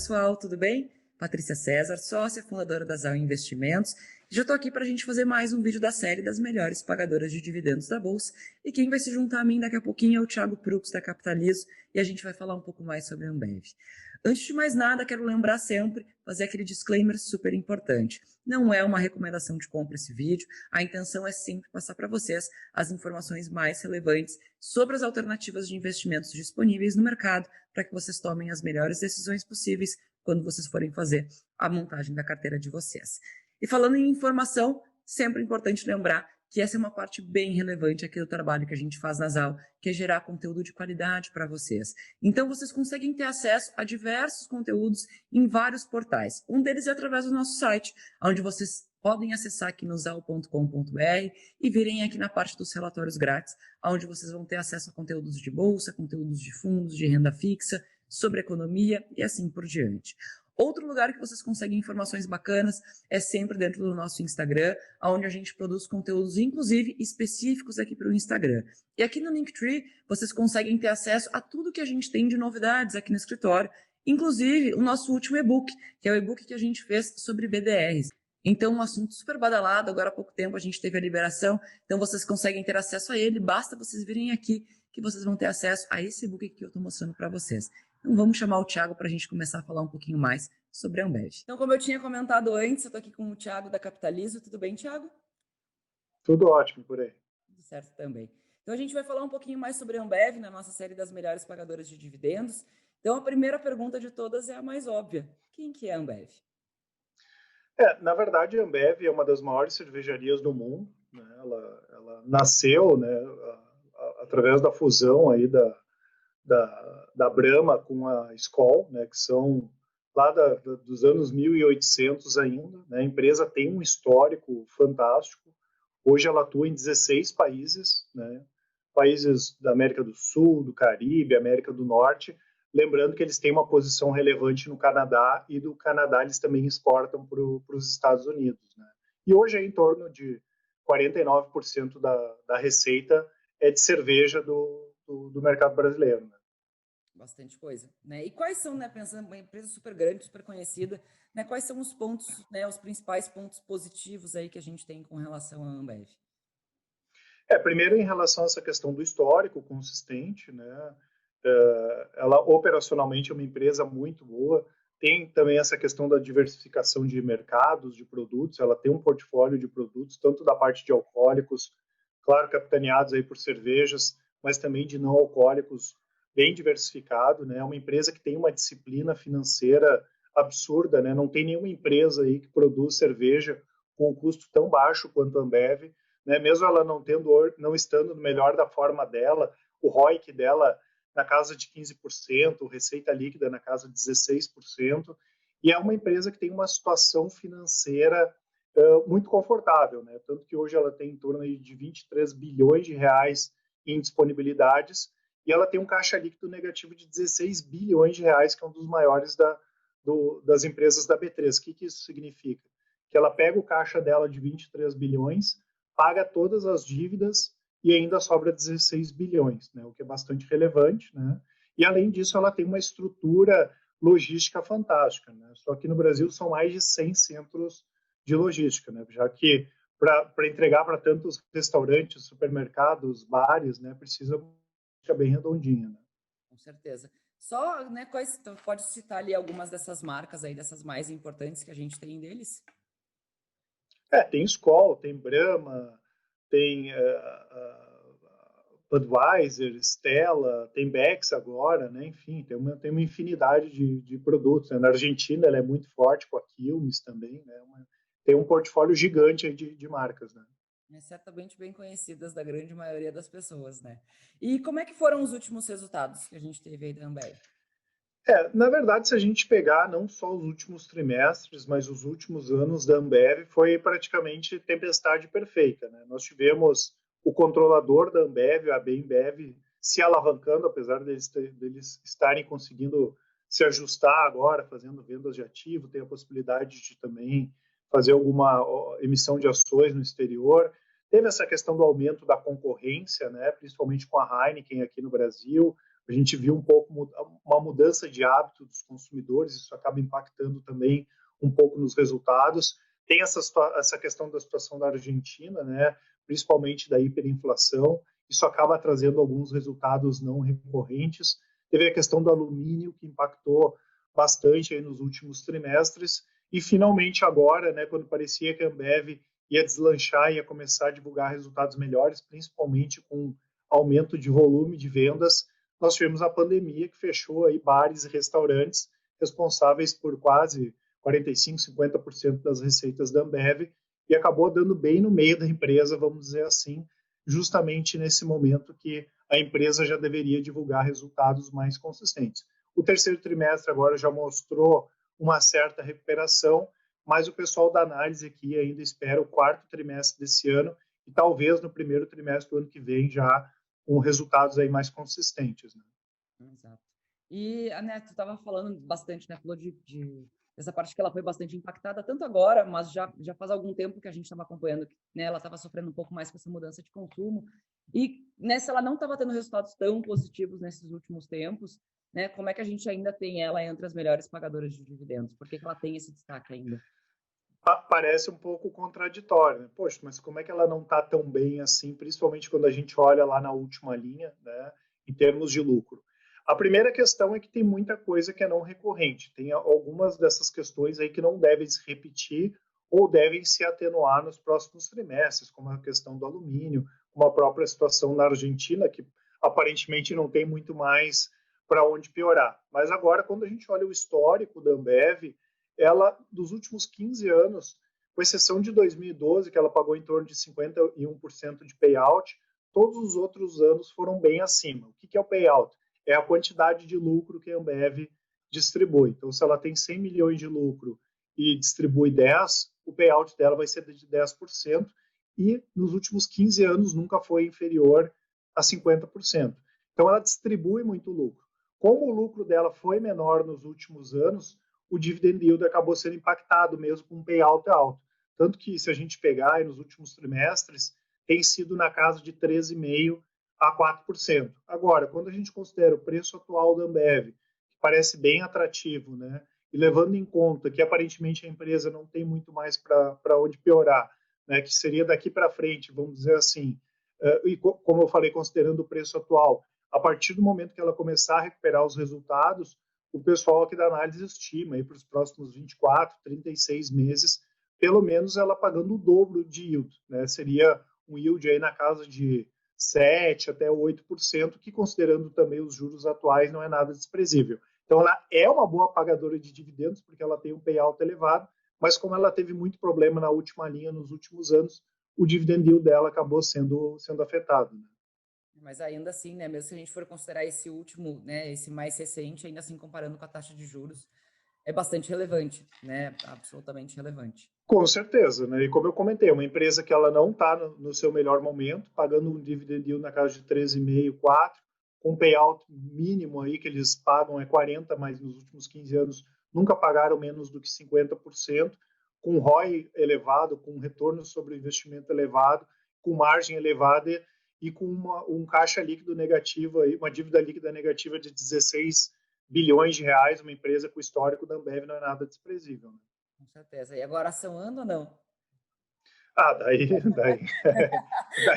pessoal, tudo bem? Patrícia César, sócia fundadora da Zao Investimentos. Já estou aqui para a gente fazer mais um vídeo da série das melhores pagadoras de dividendos da Bolsa. E quem vai se juntar a mim daqui a pouquinho é o Thiago Prux, da Capitalizo, e a gente vai falar um pouco mais sobre a Ambev. Antes de mais nada, quero lembrar sempre, fazer aquele disclaimer super importante. Não é uma recomendação de compra esse vídeo, a intenção é sempre passar para vocês as informações mais relevantes sobre as alternativas de investimentos disponíveis no mercado, para que vocês tomem as melhores decisões possíveis quando vocês forem fazer a montagem da carteira de vocês. E falando em informação, sempre é importante lembrar que essa é uma parte bem relevante aqui do trabalho que a gente faz na Zao, que é gerar conteúdo de qualidade para vocês. Então, vocês conseguem ter acesso a diversos conteúdos em vários portais. Um deles é através do nosso site, onde vocês podem acessar aqui no zao.com.br e virem aqui na parte dos relatórios grátis, onde vocês vão ter acesso a conteúdos de bolsa, conteúdos de fundos, de renda fixa, sobre economia e assim por diante. Outro lugar que vocês conseguem informações bacanas é sempre dentro do nosso Instagram, onde a gente produz conteúdos, inclusive, específicos aqui para o Instagram. E aqui no Linktree, vocês conseguem ter acesso a tudo que a gente tem de novidades aqui no escritório, inclusive o nosso último e-book, que é o e-book que a gente fez sobre BDRs. Então, um assunto super badalado, agora há pouco tempo a gente teve a liberação, então vocês conseguem ter acesso a ele, basta vocês virem aqui que vocês vão ter acesso a esse e-book que eu estou mostrando para vocês. Então vamos chamar o Thiago para a gente começar a falar um pouquinho mais sobre a Ambev. Então, como eu tinha comentado antes, eu estou aqui com o Thiago da Capitalizo. Tudo bem, Thiago? Tudo ótimo por aí. Tudo certo também. Então a gente vai falar um pouquinho mais sobre a Ambev na nossa série das melhores pagadoras de dividendos. Então a primeira pergunta de todas é a mais óbvia. Quem que é a Ambev? Na verdade, a Ambev é uma das maiores cervejarias do mundo, né? Ela nasceu, né, através da fusão aí da Brahma com a Skol, né, que são lá dos anos 1800 ainda. Né? A empresa tem um histórico fantástico. Hoje ela atua em 16 países, né? Países da América do Sul, do Caribe, América do Norte. Lembrando que eles têm uma posição relevante no Canadá, e do Canadá eles também exportam para os Estados Unidos. Né? E hoje é em torno de 49% da receita é de cerveja do mercado brasileiro. Né? Bastante coisa. Né? E quais são, né, pensando em uma empresa super grande, super conhecida, né, quais são os pontos, né, os principais pontos positivos aí que a gente tem com relação à Ambev? Primeiro, em relação a essa questão do histórico consistente, né? Ela operacionalmente é uma empresa muito boa. Tem também essa questão da diversificação de mercados, de produtos. Ela tem um portfólio de produtos, tanto da parte de alcoólicos, claro, capitaneados aí por cervejas, mas também de não alcoólicos, bem diversificado. Né? É uma empresa que tem uma disciplina financeira absurda. Né? Não tem nenhuma empresa aí que produz cerveja com um custo tão baixo quanto a Ambev. Né? Mesmo ela não estando no melhor da forma dela, o ROIC dela na casa de 15%, receita líquida na casa de 16%, e é uma empresa que tem uma situação financeira muito confortável, né? Tanto que hoje ela tem em torno de 23 bilhões de reais em disponibilidades, e ela tem um caixa líquido negativo de 16 bilhões de reais, que é um dos maiores das empresas da B3. O que isso significa? Que ela pega o caixa dela de 23 bilhões, paga todas as dívidas e ainda sobra 16 bilhões, né? O que é bastante relevante. Né? E, além disso, ela tem uma estrutura logística fantástica. Né? Só que no Brasil são mais de 100 centros de logística, né? Já que para entregar para tantos restaurantes, supermercados, bares, né, precisa ficar bem redondinha. Né? Com certeza. Só, né, então, pode citar ali algumas dessas marcas aí, dessas mais importantes que a gente tem deles? Tem Skol, tem Brahma, tem Budweiser, Stella, tem Beck's agora, né? Enfim, tem uma infinidade de produtos. Né? Na Argentina ela é muito forte com a Quilmes também, né? Tem um portfólio gigante de marcas, né? Certamente bem conhecidas da grande maioria das pessoas, né? E como é que foram os últimos resultados que a gente teve aí da Ambev? Na verdade, se a gente pegar não só os últimos trimestres, mas os últimos anos da Ambev, foi praticamente tempestade perfeita. Né? Nós tivemos o controlador da Ambev, a Bembev, se alavancando, apesar deles estarem conseguindo se ajustar agora, fazendo vendas de ativo, tem a possibilidade de também fazer alguma emissão de ações no exterior. Teve essa questão do aumento da concorrência, né? Principalmente com a Heineken aqui no Brasil, A gente viu um pouco uma mudança de hábito dos consumidores, isso acaba impactando também um pouco nos resultados. Tem essa questão da situação da Argentina, né, principalmente da hiperinflação, isso acaba trazendo alguns resultados não recorrentes. Teve a questão do alumínio, que impactou bastante aí nos últimos trimestres, e finalmente agora, né, quando parecia que a Ambev ia deslanchar, ia começar a divulgar resultados melhores, principalmente com aumento de volume de vendas, nós tivemos a pandemia que fechou aí bares e restaurantes, responsáveis por quase 45, 50% das receitas da Ambev, e acabou dando bem no meio da empresa, vamos dizer assim, justamente nesse momento que a empresa já deveria divulgar resultados mais consistentes. O terceiro trimestre agora já mostrou uma certa recuperação, mas o pessoal da análise aqui ainda espera o quarto trimestre desse ano e talvez no primeiro trimestre do ano que vem já com resultados aí mais consistentes. Né? Exato. E a Neto estava falando bastante, né, falou dessa parte que ela foi bastante impactada, tanto agora, mas já faz algum tempo que a gente estava acompanhando, né, ela estava sofrendo um pouco mais com essa mudança de consumo, e nessa ela não estava tendo resultados tão positivos nesses últimos tempos, né, como é que a gente ainda tem ela entre as melhores pagadoras de dividendos? Por que ela tem esse destaque ainda? Parece um pouco contraditório, né? Poxa, mas como é que ela não está tão bem assim, principalmente quando a gente olha lá na última linha, né, em termos de lucro? A primeira questão é que tem muita coisa que é não recorrente. Tem algumas dessas questões aí que não devem se repetir ou devem se atenuar nos próximos trimestres, como a questão do alumínio, como a própria situação na Argentina, que aparentemente não tem muito mais para onde piorar. Mas agora, quando a gente olha o histórico da Ambev, ela, dos últimos 15 anos, com exceção de 2012, que ela pagou em torno de 51% de payout, todos os outros anos foram bem acima. O que é o payout? É a quantidade de lucro que a Ambev distribui. Então, se ela tem 100 milhões de lucro e distribui 10, o payout dela vai ser de 10%, e nos últimos 15 anos nunca foi inferior a 50%. Então, ela distribui muito lucro. Como o lucro dela foi menor nos últimos anos, o dividend yield acabou sendo impactado mesmo com um payout alto. Tanto que, se a gente pegar aí nos últimos trimestres, tem sido na casa de 13,5% a 4%. Agora, quando a gente considera o preço atual da Ambev, que parece bem atrativo, né, e levando em conta que aparentemente a empresa não tem muito mais para onde piorar, né, que seria daqui para frente, vamos dizer assim, e como eu falei, considerando o preço atual, a partir do momento que ela começar a recuperar os resultados, o pessoal aqui da análise estima aí para os próximos 24, 36 meses, pelo menos ela pagando o dobro de yield, né? Seria um yield aí na casa de 7 até 8%, que considerando também os juros atuais não é nada desprezível. Então ela é uma boa pagadora de dividendos, porque ela tem um payout elevado, mas como ela teve muito problema na última linha nos últimos anos, o dividend yield dela acabou sendo afetado. Né? Mas ainda assim, né, mesmo se a gente for considerar esse último, né, esse mais recente, ainda assim comparando com a taxa de juros, é bastante relevante, né, absolutamente relevante. Com certeza, né? E como eu comentei, uma empresa que ela não está no seu melhor momento, pagando um dividend yield na casa de 13,5, 4, com payout mínimo aí que eles pagam é 40, mas nos últimos 15 anos nunca pagaram menos do que 50%, com ROI elevado, com retorno sobre o investimento elevado, com margem elevada e com um caixa líquido negativo, uma dívida líquida negativa de 16 bilhões de reais, uma empresa com o histórico da Ambev não é nada desprezível. Né? Com certeza. E agora a ação anda ou não? Daí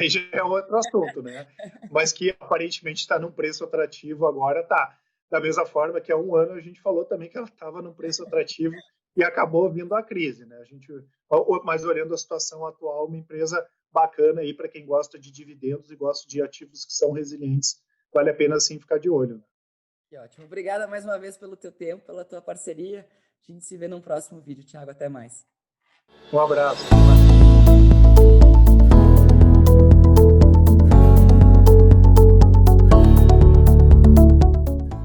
já é outro assunto, né? Mas que aparentemente está num preço atrativo agora, tá. Da mesma forma que há um ano a gente falou também que ela estava num preço atrativo e acabou vindo a crise, né? Mas olhando a situação atual, uma empresa bacana aí para quem gosta de dividendos e gosta de ativos que são resilientes, vale a pena sim ficar de olho. Né? Que ótimo. Obrigada mais uma vez pelo teu tempo, pela tua parceria. A gente se vê num próximo vídeo. Thiago, até mais. Um abraço.